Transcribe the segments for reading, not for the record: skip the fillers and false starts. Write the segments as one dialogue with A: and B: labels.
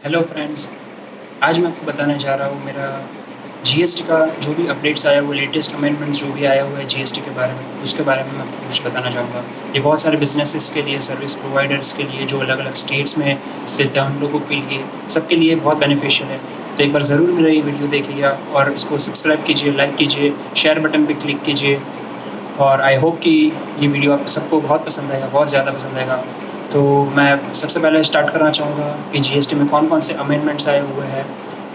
A: Hello friends, आज मैं आपको बताने जा रहा हूँ मेरा जीएसटी का जो भी अपडेट्स आया हुआ है, लेटेस्ट अमेंडमेंट्स जो भी आया हुआ है जीएसटी के बारे में, उसके बारे में मैं आपको कुछ बताना चाहूँगा। ये बहुत सारे बिज़नेसेस के लिए, सर्विस प्रोवाइडर्स के लिए, जो अलग-अलग स्टेट्स में स्थित है, उन लोगों के लिए, सबके लिए बहुत बेनिफिशियल है। तो एक बार ज़रूर मेरा ये वीडियो देखिएगा और इसको सब्सक्राइब कीजिए, लाइक कीजिए, शेयर बटन पे क्लिक कीजिए और आई होप कि ये वीडियो आप सबको बहुत पसंद आएगा, बहुत ज़्यादा पसंद आएगा। तो मैं सबसे पहले स्टार्ट करना चाहूँगा कि जीएसटी में कौन-कौन से अमेंडमेंट्स आए हुए हैं,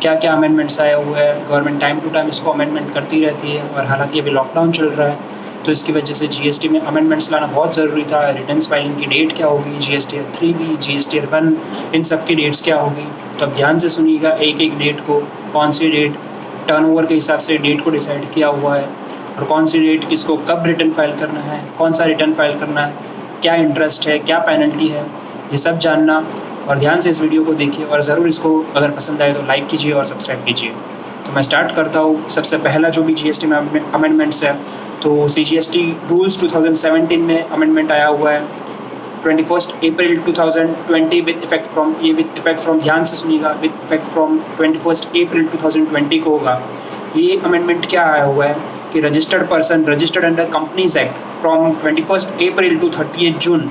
A: क्या-क्या अमेंडमेंट्स आए हुए हैं। गवर्नमेंट टाइम टू टाइम इसको अमेंडमेंट करती रहती है और हालाँकि अभी लॉकडाउन चल रहा है, तो इसकी वजह से जीएसटी में अमेंडमेंट्स लाना बहुत ज़रूरी था। रिटर्न्स फाइलिंग की डेट क्या होगी, जीएसटीआर 3B, जीएसटीआर 1, इन सब की डेट्स क्या होगी। तो अब ध्यान से सुनिएगा एक-एक डेट को, कौन सी डेट टर्नओवर के हिसाब से डेट को डिसाइड किया हुआ है और कौन सी डेट किसको कब रिटर्न फाइल करना है, कौन सा रिटर्न फाइल करना है, क्या इंटरेस्ट है, क्या पेनल्टी है, ये सब जानना। और ध्यान से इस वीडियो को देखिए और ज़रूर इसको अगर पसंद आए तो लाइक कीजिए और सब्सक्राइब कीजिए। तो मैं स्टार्ट करता हूँ। सबसे पहला जो भी जीएसटी में अमेंडमेंट्स है, तो सीजीएसटी रूल्स 2017 में अमेंडमेंट आया हुआ है। 21 अप्रैल 2020 विद इफेक्ट फ्रॉम ध्यान से सुनिएगा, विद इफेक्ट फ्रॉम 21 अप्रैल 2020 को होगा। ये अमेंडमेंट क्या आया हुआ है कि registered person registered under companies act from 21 April to 30 June,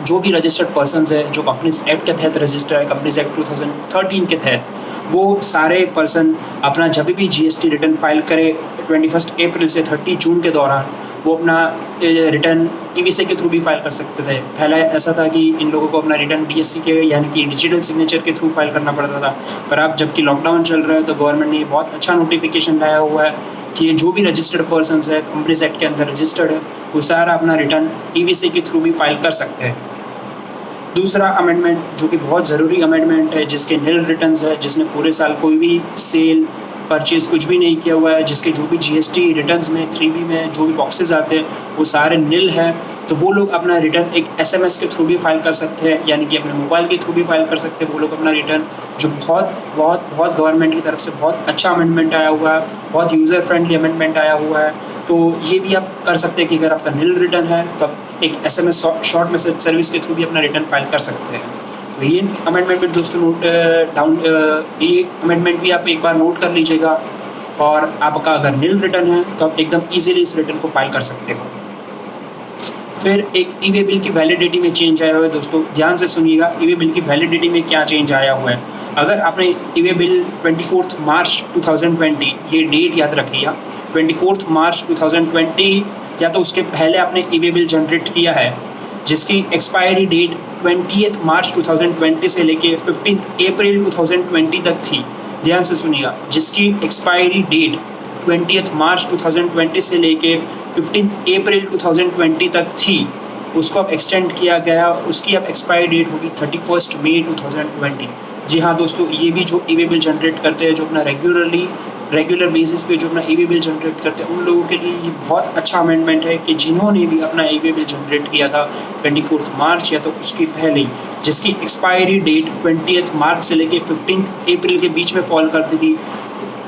A: जो भी रजिस्टर्ड पर्सनस है जो कंपनीज एक्ट के तहत रजिस्टर है, कंपनीज एक्ट 2013 के तहत, वो सारे पर्सन अपना जब भी जीएसटी रिटर्न फाइल करे 21 अप्रैल से 30 जून के दौरान, वो अपना रिटर्न ईवीसी के थ्रू भी फाइल कर सकते थे। पहले ऐसा था कि इन लोगों को अपना रिटर्न डीएससी के यानी कि डिजिटल सिग्नेचर के थ्रू फाइल करना पड़ता था, पर अब जबकि लॉकडाउन चल रहा है तो गवर्नमेंट ने बहुत अच्छा नोटिफिकेशन लाया हुआ है कि ये जो भी रजिस्टर्ड पर्सनस है, कंपनीज एक्ट के अंदर रजिस्टर्ड है, वो सारा अपना रिटर्न ईवीसी के थ्रू भी फाइल कर सकते हैं। दूसरा अमेंडमेंट जो कि बहुत ज़रूरी अमेंडमेंट है, जिसके निल रिटर्न्स है, जिसने पूरे साल कोई भी सेल परचेज़ कुछ भी नहीं किया हुआ है, जिसके जो भी जीएसटी रिटर्न्स में 3B में जो भी बॉक्सेस आते हैं वो सारे निल हैं, तो वो लोग अपना रिटर्न एक एसएमएस के थ्रू भी फाइल कर सकते हैं, यानी कि अपने मोबाइल के थ्रू भी फाइल कर सकते हैं वो लोग अपना रिटर्न, जो बहुत बहुत बहुत गवर्नमेंट की तरफ से बहुत अच्छा अमेंडमेंट आया हुआ है, बहुत यूज़र फ्रेंडली अमेंडमेंट आया हुआ है। तो ये भी आप कर सकते हैं कि अगर आपका निल रिटर्न है तो आप एक एसएमएस शॉर्ट मैसेज सर्विस के थ्रू भी अपना रिटर्न फाइल कर सकते हैं। तो ये अमेंडमेंट भी दोस्तों ये अमेंडमेंट भी आप एक बार नोट कर लीजिएगा और आपका अगर निल रिटर्न है तो आप एकदम ईजिली इस रिटर्न को फाइल कर सकते हो। फिर एक ई-वे बिल की वैलिडिटी में चेंज आया हुआ है दोस्तों, ध्यान से सुनिएगा ई-वे बिल की वैलिडिटी में क्या चेंज आया हुआ है। अगर आपने ई-वे बिल 24 मार्च 2020, ये डेट याद रखिएगा, 24 मार्च 2020 या तो उसके पहले आपने ई-वे बिल जनरेट किया है जिसकी एक्सपायरी डेट 20 मार्च 2020 से लेके 15 अप्रैल 2020 तक थी। ध्यान से सुनिएगा, जिसकी एक्सपायरी डेट 20 मार्च 2020 से लेके 15 अप्रैल 2020 तक थी, उसको अब एक्सटेंड किया गया, उसकी अब एक्सपायरी डेट होगी 31 मई 2020। जी हाँ दोस्तों, ये भी जो ई-वे बिल जनरेट करते हैं, जो अपना रेगुलर बेसिस पे जो अपना ई-वे बिल जनरेट करते हैं, उन लोगों के लिए ये बहुत अच्छा अमेंडमेंट है कि जिन्होंने भी अपना ई-वे बिल जनरेट किया था 24 मार्च या तो उसके पहले, जिसकी एक्सपायरी डेट 20 मार्च से लेके 15 अप्रैल के बीच में फॉल करती थी,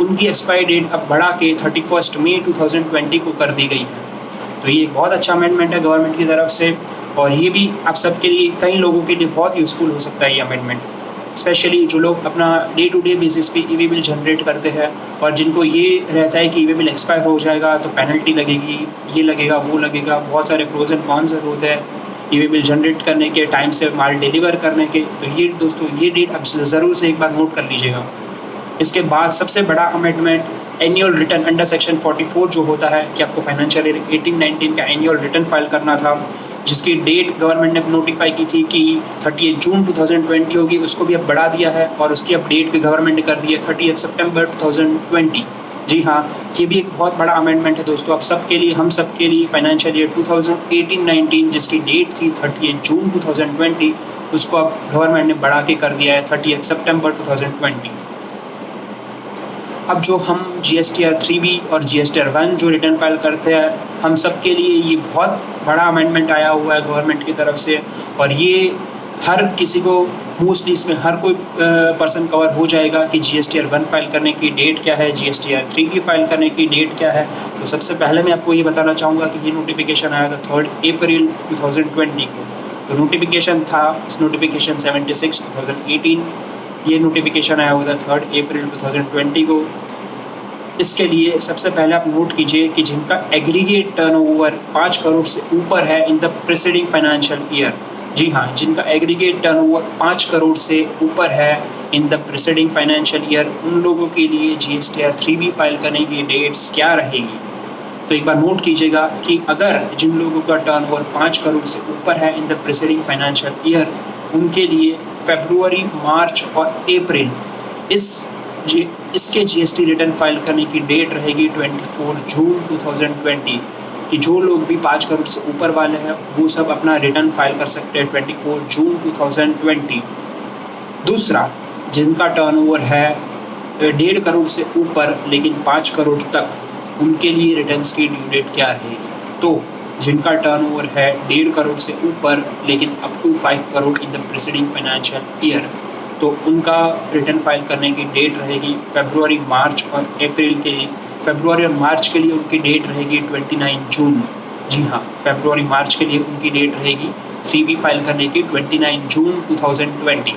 A: उनकी एक्सपायरी डेट अब बढ़ा के 31 मई 2020 को कर दी गई है। तो ये बहुत अच्छा अमेंडमेंट है गवर्नमेंट की तरफ से और ये भी आप सबके लिए, कई लोगों के लिए बहुत यूज़फुल हो सकता है ये अमेंडमेंट, स्पेशली जो लोग अपना डे टू डे बेसिस पे ई-वे बिल जनरेट करते हैं और जिनको ये रहता है कि ई-वे बिल एक्सपायर हो जाएगा तो पेनल्टी लगेगी, ये लगेगा, वो लगेगा, बहुत सारे प्रोज एंड कॉन्स होते हैं ई-वे बिल जनरेट करने के, टाइम से माल डिलीवर करने के। तो ये दोस्तों, ये डेट आप ज़रूर से एक बार नोट कर लीजिएगा। इसके बाद सबसे बड़ा amendment annual return under section 44 जो होता है कि आपको फाइनेंशियल ईयर 18-19 का एनुअल रिटर्न फाइल करना था, जिसकी डेट गवर्नमेंट ने नोटिफाई की थी कि 30 जून 2020 होगी, उसको भी अब बढ़ा दिया है और उसकी अब डेट भी गवर्नमेंट ने कर दी है 30 सितंबर 2020। जी हाँ, ये भी एक बहुत बड़ा अमेंडमेंट है दोस्तों, आप सबके लिए, हम सबके लिए। फाइनेंशियल ईयर 2018-19 जिसकी डेट थी 30 जून 2020, उसको अब गवर्नमेंट ने बढ़ा के कर दिया है 30 सितंबर 2020। अब जो हम जीएसटीआर 3B और जीएसटीआर 1 जो रिटर्न फाइल करते हैं, हम सब के लिए ये बहुत बड़ा अमेंडमेंट आया हुआ है गवर्नमेंट की तरफ से और ये हर किसी को, मोस्टली इसमें हर कोई पर्सन कवर हो जाएगा कि जीएसटीआर 1 फाइल करने की डेट क्या है, जीएसटीआर 3B फाइल करने की डेट क्या है। तो सबसे पहले मैं आपको ये बताना चाहूँगा कि ये नोटिफिकेशन आया था 3 अप्रैल 2020 को। तो नोटिफिकेशन था नोटिफिकेशन 76/2018 ये नोटिफिकेशन आया हुआ था 3 अप्रैल 2020 को। इसके लिए सबसे पहले आप नोट कीजिए कि जिनका एग्रीगेट टर्नओवर 5 करोड़ से ऊपर है in the preceding financial year, जी हाँ, जिनका एग्रीगेट टर्नओवर 5 करोड़ से ऊपर है in the preceding financial year, उन लोगों के लिए GSTR 3B फाइल करने की डेट्स क्या रहेगी। तो एक बार नोट कीजिएगा कि अगर जिन लोगों का टर्नओवर 5 करोड़ से ऊपर है in the preceding financial year, उनके लिए फरवरी, मार्च और अप्रैल इसके GST रिटर्न फाइल करने की डेट रहेगी 24 जून 2020, कि जो लोग भी 5 करोड़ से ऊपर वाले हैं वो सब अपना रिटर्न फाइल कर सकते हैं 24 जून 2020। दूसरा, जिनका टर्नओवर है 1.5 करोड़ से ऊपर लेकिन 5 करोड़ तक, उनके लिए रिटर्न्स की ड्यू डेट क्या रहेगी। तो जिनका टर्नओवर है 1.5 करोड़ से ऊपर लेकिन up to 5 crore in the preceding financial year, तो उनका रिटर्न फाइल करने की डेट रहेगी फरवरी, मार्च और अप्रैल के लिए। फरवरी और मार्च के लिए उनकी डेट रहेगी 29 जून। जी हाँ, फरवरी मार्च के लिए उनकी डेट रहेगी 3B फाइल करने की 29 जून 2020।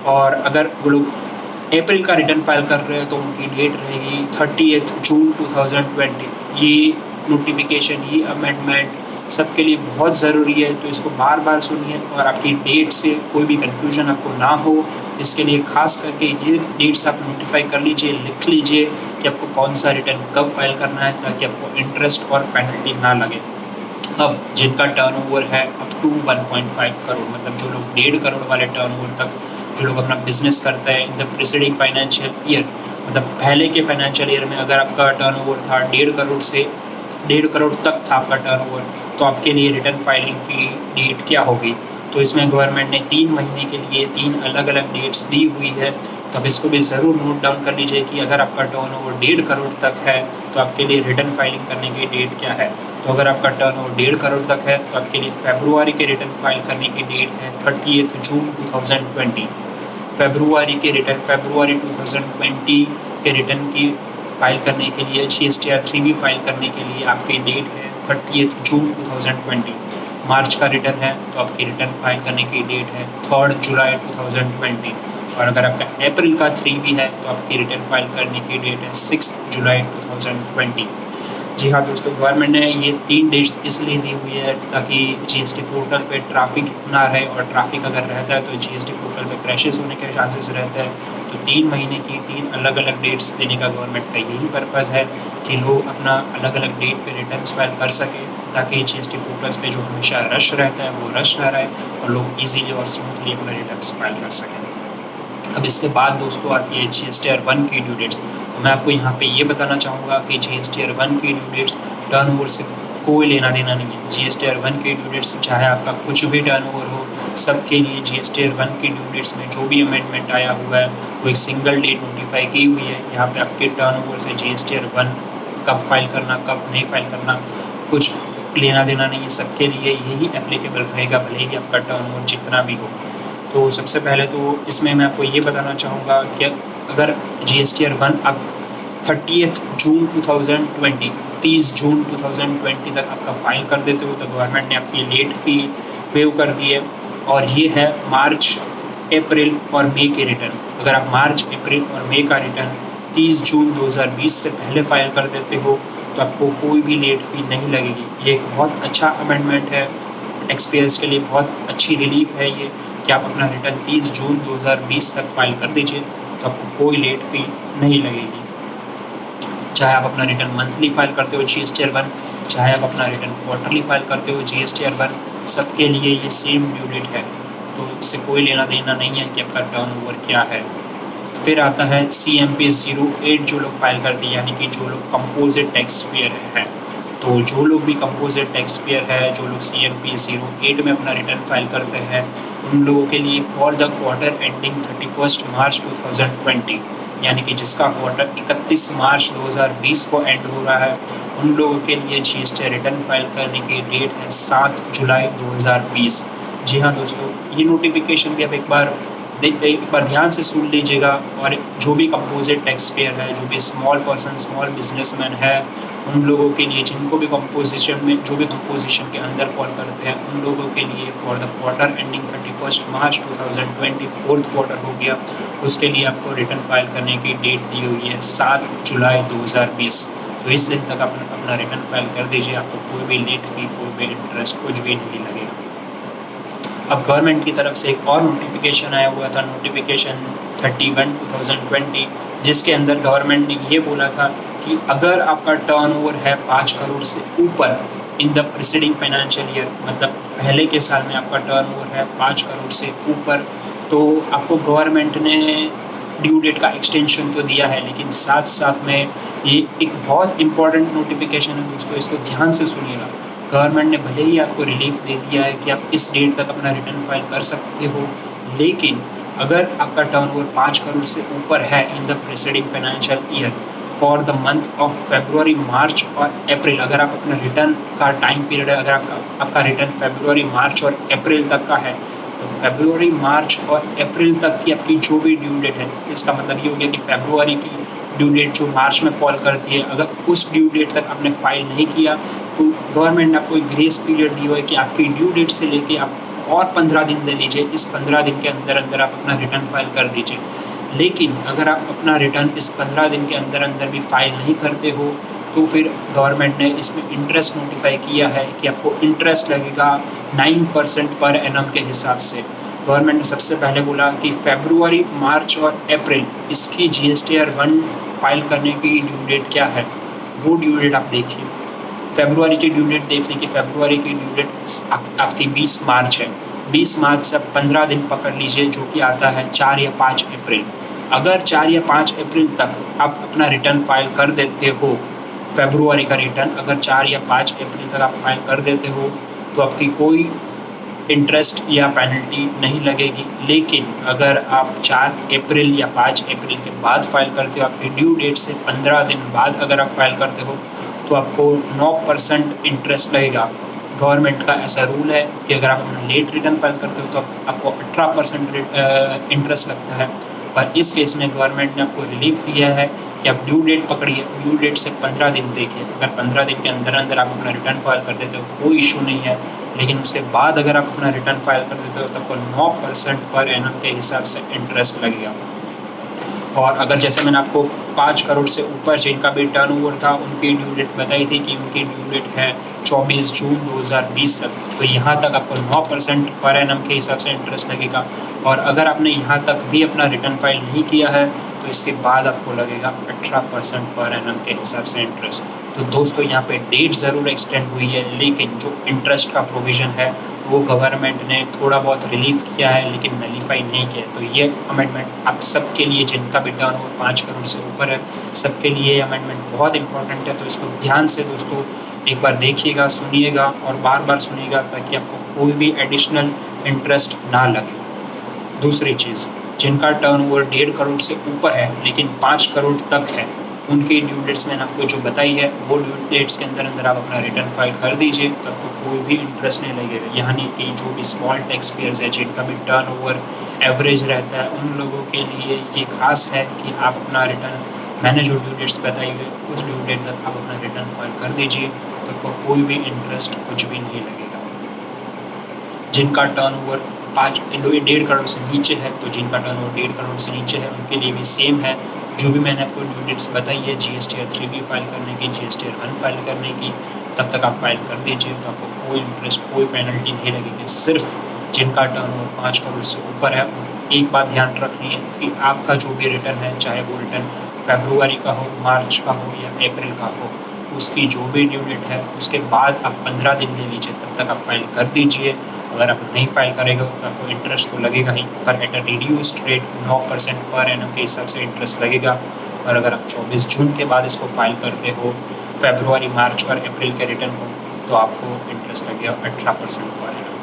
A: और अगर वो लोग अप्रैल का रिटर्न फाइल कर रहे हैं तो उनकी डेट रहेगी 30 जून 2020। ये नोटिफिकेशन, ये अमेंडमेंट सबके लिए बहुत ज़रूरी है, तो इसको बार बार सुनिए और आपकी डेट से कोई भी कन्फ्यूजन आपको ना हो, इसके लिए खास करके ये डेट्स आप नोटिफाई कर लीजिए, लिख लीजिए कि आपको कौन सा रिटर्न कब फाइल करना है, ताकि आपको इंटरेस्ट और पेनल्टी ना लगे। अब जिनका टर्नओवर है अप टू 1.5 करोड़, मतलब जो लोग 1.5 करोड़ वाले टर्नओवर तक जो लोग अपना बिजनेस करते हैं इन द प्रीसीडिंग फाइनेंशियल ईयर, मतलब पहले के फाइनेंशियल ईयर में अगर आपका टर्नओवर था 1.5 करोड़ से 1.5 करोड़ तक था आपका टर्नओवर, तो आपके लिए रिटर्न फाइलिंग की डेट क्या होगी। तो इसमें गवर्नमेंट ने 3 महीने के लिए 3 अलग अलग डेट्स दी हुई है, तो आप इसको भी ज़रूर नोट डाउन कर लीजिए कि अगर आपका टर्नओवर 1.5 करोड़ तक है तो आपके लिए रिटर्न फाइलिंग करने की डेट क्या है। तो अगर आपका टर्नओवर 1.5 करोड़ तक है तो आपके लिए फरवरी के रिटर्न फाइल करने की डेट है 30 जून 2020। फरवरी 2020 के रिटर्न की फाइल करने के लिए GSTR 3B फाइल करने के लिए आपकी डेट है 30 जून 2020। मार्च का रिटर्न है तो आपकी रिटर्न फाइल करने की डेट है 3 जुलाई 2020। और अगर आपका अप्रैल का 3B है तो आपकी रिटर्न फाइल करने की डेट है 6 जुलाई 2020। जी हाँ दोस्तों, गवर्नमेंट ने ये 3 डेट्स इसलिए दी हुई है ताकि GST पोर्टल पे ट्रैफिक ना रहे, और ट्रैफिक अगर रहता है तो GST पोर्टल पे क्रैशेस होने के चांसेस रहते हैं। तो 3 महीने की 3 अलग अलग डेट्स देने का गवर्नमेंट का यही पर्पज़ है कि लोग अपना अलग अलग डेट पे रिटर्न्स फाइल कर सकें, ताकि GST पोर्टल्स पे जो हमेशा रश रहता है वो रश ना रहे और लोग ईजीली और स्मूथली अपना रिटर्न्स फाइल कर सकें। अब इसके बाद दोस्तों आती है GSTR 1 की ड्यू डेट्स। तो मैं आपको यहाँ पे ये बताना चाहूँगा कि GSTR 1 की ड्यू डेट्स टर्नओवर से कोई लेना देना नहीं है। GSTR 1 की ड्यू डेट्स चाहे आपका कुछ भी टर्नओवर हो, सबके लिए GSTR 1 की ड्यू डेट्स में जो भी अमेंडमेंट आया हुआ है वो एक सिंगल डेट नोटिफाई की हुई है। यहाँ पे आपके टर्नओवर से GSTR 1 कब फाइल करना, कब नहीं फाइल करना, कुछ लेना देना नहीं है। सबके लिए यही एप्लीकेबल रहेगा, भले ही आपका टर्नओवर जितना भी हो। तो सबसे पहले तो इसमें मैं आपको ये बताना चाहूँगा कि अगर GSTR 1 अब 30 जून 2020 30 जून 2020 तक आपका फाइल कर देते हो तो गवर्नमेंट ने आपकी लेट फ़ी वेव कर दी है। और ये है मार्च, अप्रैल और मई के रिटर्न। अगर आप मार्च, अप्रैल और मई का रिटर्न 30 जून 2020 से पहले फाइल कर देते हो तो आपको कोई भी लेट फ़ी नहीं लगेगी। ये एक बहुत अच्छा अमेंडमेंट है, टैक्स पेयर्स के लिए बहुत अच्छी रिलीफ है ये कि आप अपना रिटर्न 30 जून 2020 तक फाइल कर दीजिए तो आपको कोई लेट फ़ी नहीं लगेगी। चाहे आप अपना रिटर्न मंथली फाइल करते हो GSTR 1, चाहे आप अपना रिटर्न क्वार्टरली फाइल करते हो GSTR 1, सबके लिए ये सेम ड्यू डेट है। तो इससे कोई लेना देना नहीं है कि आपका टर्नओवर क्या है। फिर आता है CMP 08 जो लोग फाइल करते हैं, यानी कि जो लोग कंपोजिट टैक्स पेयर हैं। तो जो लोग भी कंपोजिट टैक्स पेयर है, जो लोग CMP 08 में अपना रिटर्न फाइल करते हैं, उन लोगों के लिए फॉर द क्वार्टर एंडिंग 31 मार्च 2020, यानी कि जिसका क्वार्टर 31 मार्च 2020 को एंड हो रहा है, उन लोगों के लिए GST रिटर्न फाइल करने की डेट है 7 जुलाई 2020। जी हाँ दोस्तों, ये नोटिफिकेशन भी अब एक बार एक बार ध्यान से सुन लीजिएगा। और जो भी कंपोजिट टैक्स पेयर है, जो भी स्मॉल पर्सन, स्मॉल बिजनेसमैन है, उन लोगों के लिए जिनको भी कंपोजिशन में, जो भी कंपोजिशन के अंदर फॉल करते हैं, उन लोगों के लिए for the quarter ending 31 March 2020 fourth quarter हो गया, उसके लिए आपको रिटर्न फाइल करने की डेट दी हुई है 7 जुलाई 2020। तो इस दिन तक अपना रिटर्न फाइल कर दीजिए, आपको कोई भी लेट फी, कोई भी इंटरेस्ट, कुछ भी नहीं लगेगा। अब गवर्नमेंट की तरफ से एक और नोटिफिकेशन आया हुआ था, नोटिफिकेशन 31/2020, जिसके अंदर गवर्नमेंट ने ये बोला था कि अगर आपका टर्नओवर है 5 करोड़ से ऊपर इन द प्रीसीडिंग फाइनेंशियल ईयर, मतलब पहले के साल में आपका टर्नओवर है 5 करोड़ से ऊपर, तो आपको गवर्नमेंट ने ड्यू डेट का एक्सटेंशन तो दिया है, लेकिन साथ साथ में ये एक बहुत इंपॉर्टेंट नोटिफिकेशन है दोस्तों, इसको ध्यान से सुनिएगा। गवर्नमेंट ने भले ही आपको रिलीफ दे दिया है कि आप इस डेट तक अपना रिटर्न फाइल कर सकते हो, लेकिन अगर आपका टर्नओवर 5 करोड़ से ऊपर है in the preceding financial year for the month of February, March और अप्रैल, अगर आप अपना रिटर्न का टाइम पीरियड है, अगर आपका रिटर्न फरवरी, मार्च और अप्रैल तक का है, तो फरवरी, मार्च और अप्रैल तक की आपकी जो भी ड्यू डेट है, इसका मतलब ये हो गया कि फरवरी की ड्यू डेट जो मार्च में फॉल करती है, अगर उस ड्यू डेट तक आपने फाइल नहीं किया, तो गवर्नमेंट ने आपको एक ग्रेस पीरियड दी हुआ है कि आपकी ड्यू डेट से लेके आप और 15 दिन ले लीजिए, इस 15 दिन के अंदर अंदर आप अपना रिटर्न फाइल कर दीजिए। लेकिन अगर आप अपना रिटर्न इस 15 दिन के अंदर अंदर भी फाइल नहीं करते हो, तो फिर गवर्नमेंट ने इसमें इंटरेस्ट नोटिफाई किया है कि आपको इंटरेस्ट लगेगा 9% पर एनम के हिसाब से। गवर्नमेंट ने सबसे पहले बोला कि फरवरी, मार्च और अप्रैल इसकी GSTR 1 फाइल करने की ड्यू डेट क्या है, वो ड्यू डेट आप देखिए। फरवरी की ड्यू डेट देख लें कि फरवरी की ड्यू डेट आपकी 20 मार्च है। 20 मार्च से 15 दिन पकड़ लीजिए, जो कि आता है 4 या 5 अप्रैल। अगर 4 या 5 अप्रैल तक आप अपना रिटर्न फाइल कर देते हो, फरवरी का रिटर्न अगर 4 या 5 अप्रैल तक आप फाइल कर देते हो, तो आपकी कोई इंटरेस्ट या पेनल्टी नहीं लगेगी। लेकिन अगर आप 4 अप्रैल या 5 अप्रैल के बाद फाइल करते हो, आपकी ड्यू डेट से 15 दिन बाद अगर आप फाइल करते हो, तो आपको 9% इंटरेस्ट लगेगा। गवर्नमेंट का ऐसा रूल है कि अगर आप अपना लेट रिटर्न फाइल करते हो तो आपको 18% इंटरेस्ट लगता है। पर इस केस में गवर्नमेंट ने आपको रिलीफ दिया है कि आप ड्यू डेट पकड़िए, ड्यू डेट से 15 दिन देखिए। अगर 15 दिन के अंदर अंदर आप अपना रिटर्न फाइल कर देते हो, कोई इशू नहीं है। लेकिन उसके बाद अगर आप अपना रिटर्न फाइल कर देते हो, तो आपको 9% पर एनम के हिसाब से इंटरेस्ट लगेगा। और अगर जैसे मैंने आपको 5 करोड़ से ऊपर जिनका भी टर्नओवर था, उनकी ड्यू डेट बताई थी कि उनकी ड्यू डेट है 24 जून 2020 तक, तो यहाँ तक आपको 9% पर एनम के हिसाब से इंटरेस्ट लगेगा। और अगर आपने यहाँ तक भी अपना रिटर्न फाइल नहीं किया है, तो इसके बाद आपको लगेगा 18% पर एनम के हिसाब से इंटरेस्ट। तो दोस्तों, यहाँ पे डेट ज़रूर एक्सटेंड हुई है, लेकिन जो इंटरेस्ट का प्रोविज़न है वो गवर्नमेंट ने थोड़ा बहुत रिलीफ किया है, लेकिन नलीफाई नहीं किया है। तो ये अमेंडमेंट आप सबके लिए, जिनका भी टर्नओवर 5 करोड़ से ऊपर है, सबके लिए ये अमेंडमेंट बहुत इंपॉर्टेंट है। तो इसको ध्यान से दोस्तों एक बार देखिएगा, सुनिएगा और बार बार सुनिएगा, ताकि आपको कोई भी एडिशनल इंटरेस्ट ना लगे। दूसरी चीज़, जिनका टर्नओवर 1.5 करोड़ से ऊपर है लेकिन 5 करोड़ तक है, उनकी ड्यू डेट्स मैंने आपको जो बताई है, वो ड्यू डेट्स के अंदर अंदर आप अपना रिटर्न फाइल कर दीजिए, तो आपको कोई भी इंटरेस्ट नहीं लगेगा। यानी कि जो भी स्मॉल टैक्स पेयर्स है, जिनका भी टर्नओवर एवरेज रहता है, उन लोगों के लिए ये खास है कि आप अपना रिटर्न, मैंने जो ड्यू डेट्स बताई हुई उस ड्यू डेट तक आप अपना रिटर्न फाइल कर दीजिए, तो आपको कोई भी इंटरेस्ट कुछ भी नहीं लगेगा। जिनका टर्नओवर 1.5 करोड़ से नीचे है, तो जिनका टर्नओवर 1.5 करोड़ से नीचे है, उनके लिए भी सेम है। जो भी मैंने आपको ड्यू डेट्स बताई है, GSTR 3 भी फाइल करने की, GSTR 1 फाइल करने की, तब तक आप फाइल कर दीजिए, तो आपको कोई इंटरेस्ट, कोई पेनल्टी नहीं लगेगी। सिर्फ जिनका टर्नओवर 5 करोड़ से ऊपर है, एक बात ध्यान रखनी है कि आपका जो भी रिटर्न है, चाहे वो रिटर्न फरवरी का हो, मार्च का हो या अप्रैल का हो, उसकी जो भी ड्यू डेट है उसके बाद आप 15 दिन ले लीजिए, तब तक आप फाइल कर दीजिए। अगर आप नहीं फाइल करेंगे तो आपको इंटरेस्ट तो लगेगा ही, पर at a reduced rate 9% per annum के हिसाब से इंटरेस्ट लगेगा। और अगर आप 24 जून के बाद इसको फाइल करते हो, फरवरी, मार्च और अप्रैल के रिटर्न को, तो आपको इंटरेस्ट लगेगा 18% पर एनम।